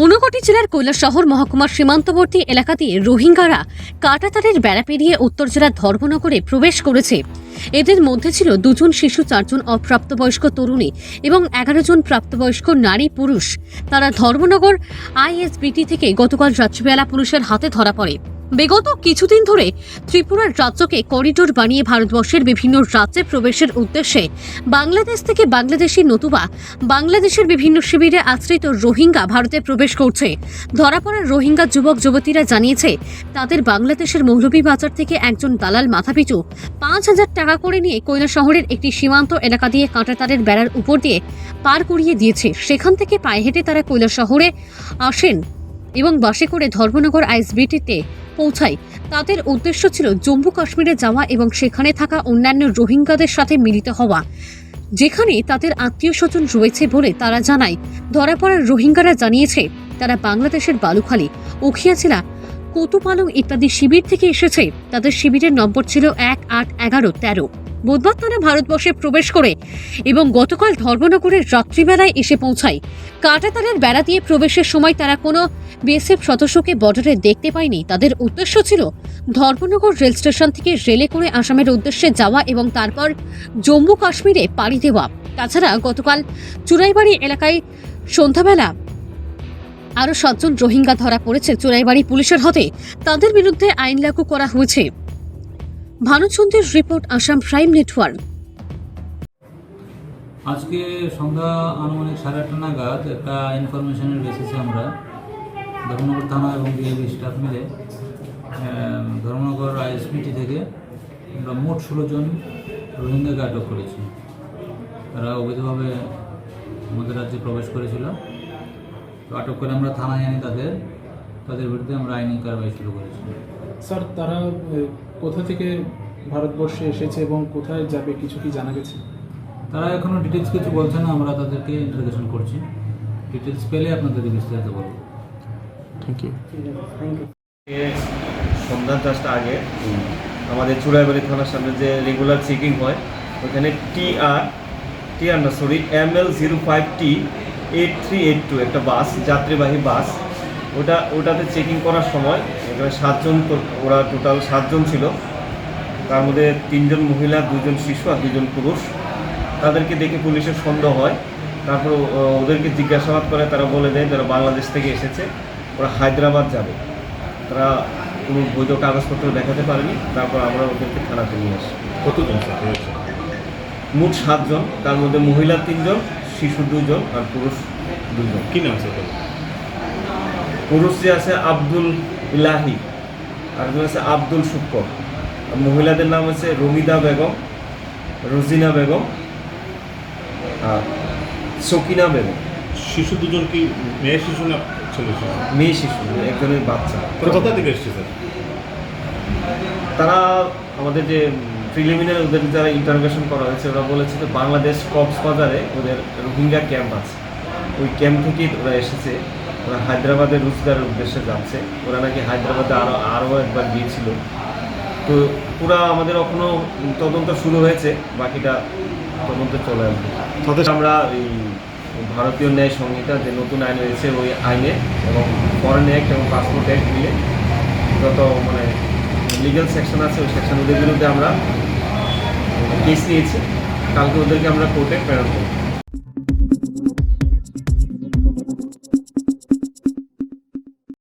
ঊনকোটি জেলার কৈলাসহর মহকুমার সীমান্তবর্তী এলাকা দিয়ে রোহিঙ্গারা কাঁটাতারের বেড়া পেরিয়ে উত্তর জেলার ধর্মনগরে প্রবেশ করেছে। এদের মধ্যে ছিল 2 জন শিশু, 4 জন অপ্রাপ্তবয়স্ক তরুণী এবং 11 জন প্রাপ্তবয়স্ক নারী পুরুষ। তারা ধর্মনগর আইএসবিটি থেকে গতকাল রাত্রিবেলা পুলিশের হাতে ধরা পড়ে। বিগত কিছুদিন ধরে ত্রিপুরার রাজ্যকে করিডোর বানিয়ে ভারতবর্ষের বিভিন্ন রাজ্যে প্রবেশের উদ্দেশ্যে বাংলাদেশ থেকে বাংলাদেশি নতুবা বাংলাদেশের বিভিন্ন শিবিরে আশ্রিত রোহিঙ্গা ভারতে প্রবেশ করছে। ধরা পড়া রোহিঙ্গা যুবক যুবতীরা জানিয়েছে তাদের বাংলাদেশের মৌলভীবাজার থেকে একজন দালাল মাথাপিছু 5,000 টাকা করে নিয়ে কৈলাসহরের একটি সীমান্ত এলাকা দিয়ে কাঁটাতারের বেড়ার উপর দিয়ে পার করিয়ে দিয়েছে। সেখান থেকে পায়ে হেঁটে তারা কৈলাসহরে আসেন এবং বাসে করে ধর্মনগর আইএসবিটিতে পৌঁছায়। তাদের উদ্দেশ্য ছিল জম্মু কাশ্মীরে যাওয়া এবং সেখানে থাকা অন্যান্য রোহিঙ্গাদের সাথে মিলিত হওয়া, যেখানে তাদের আত্মীয় স্বজন রয়েছে বলে তারা জানায়। ধরা পড়া রোহিঙ্গারা জানিয়েছে তারা বাংলাদেশের বালুখালী, উখিয়া জেলা, কুতুপালং ইত্যাদি শিবির থেকে এসেছে। তাদের শিবিরের নম্বর ছিল 1, 8, 11, 13। বুধবার তারা ভারতবর্ষে প্রবেশ করে এবং গতকাল ধর্মনগরের রাত্রিবেলায় এসে পৌঁছায়। কাঁটাতারের বেড়া দিয়ে প্রবেশের সময় তারা কোনো বিএসএফ সদস্যকে বর্ডারে দেখতে পায়নি। তাদের উদ্দেশ্য ছিল ধর্মনগর রেল স্টেশন থেকে রেলে করে আসামের উদ্দেশ্যে যাওয়া এবং তারপর জম্মু কাশ্মীরে পাড়ি দেওয়া। তাছাড়া গতকাল চুরাইবাড়ি এলাকায় সন্ধ্যাবেলা আরও 7 জন রোহিঙ্গা ধরা পড়েছে চুরাইবাড়ি পুলিশের হাতে। তাদের বিরুদ্ধে আইন লাগু করা হয়েছে। ভানুচন্দ্রের রিপোর্ট, আসাম প্রাইম নেটওয়ার্ক। আজকে সন্ধ্যা আনুমানিক 8:30 নাগাদ একটা ইনফরমেশনের বেসিসে আমরা ধর্মনগর থানা এবং বিএবি স্টাফ মিলে ধর্মনগর আইএসবিটি থেকে আমরা মোট 16 জন রোহিঙ্গাকে আটক করেছি। তারা অবৈধভাবে আমাদের রাজ্যে প্রবেশ করেছিল। তো আটক করে আমরা থানায় আনি তাদের বিরুদ্ধে আমরা আইনি কারবাই শুরু করেছি। স্যার, তারা কোথা থেকে ভারতবর্ষে এসেছে এবং কোথায় যাবে কিছু কি জানা গেছে? তারা এখনও ডিটেলস কিছু বলছে না, আমরা তাদেরকে ইন্টারোগেশন করছি। ডিটেলস পেলে আপনাদেরকে বিস্তারিত বলব। Thank you. সন্ধ্যা 10টা আগে আমাদের চুড়াইবাড়ি থানার সামনে যে রেগুলার চেকিং হয় ওখানে ML05T8382 একটা বাস, যাত্রীবাহী বাস, ওটাতে চেকিং করার সময় এখানে 7 জন, ওরা টোটাল 7 জন ছিল। তার মধ্যে 3 জন মহিলা, 2 জন শিশু আর 2 জন পুরুষ। তাদেরকে দেখে পুলিশের সন্দেহ হয়। তারপর ওদেরকে জিজ্ঞাসাবাদ করে, তারা বলে দেয় তারা বাংলাদেশ থেকে এসেছে, ওরা হায়দ্রাবাদ যাবে। তারা কোনো বৈধ কাগজপত্র দেখাতে পারেনি। তারপর আমরা ওদেরকে থানাতে নিয়ে আসি। কতজন স্যার হয়েছে? মোট 7 জন, তার মধ্যে মহিলা 3 জন, শিশু 2 জন আর পুরুষ 2 জন। কি নাম স্যার? পুরুষ যে আছে আব্দুল ইলাহি, আরেকজন আছে আব্দুল শুক্কর। মহিলাদের নাম আছে রমিদা বেগম, রোজিনা বেগম আর সকিনা বেগম। শিশু দুজন কি মেয়ে শিশু না ছেলে শিশু? মেয়ে শিশু, একজনের বাচ্চা। কোথা থেকে এসছে স্যার? তারা আমাদের যে প্রিলিমিনারি ওদের যারা ইন্টারোগেশন করা হয়েছে ওরা বলেছে যে বাংলাদেশ কক্সবাজারে ওদের রোহিঙ্গা ক্যাম্প আছে, ওই ক্যাম্প থেকেই ওরা এসেছে। ওরা হায়দ্রাবাদে রোজগারের উদ্দেশ্যে যাচ্ছে। ওরা নাকি হায়দ্রাবাদে আরও একবার গিয়েছিল। তো পুরা আমাদের এখনও তদন্ত শুরু হয়েছে, বাকিটা তদন্ত চলে আসবে। আমরা এই ভারতীয় ন্যায় সংহিতা যে নতুন আইন হয়েছে ওই আইনে এবং ফরেন অ্যাক্ট এবং পাসপোর্ট অ্যাক্ট মিলে যত লিগ্যাল সেকশন আছে ওই সেকশন ওদের বিরুদ্ধে আমরা কেস নিয়েছি। কালকে ওদেরকে আমরা কোর্টে প্রেরণ করব।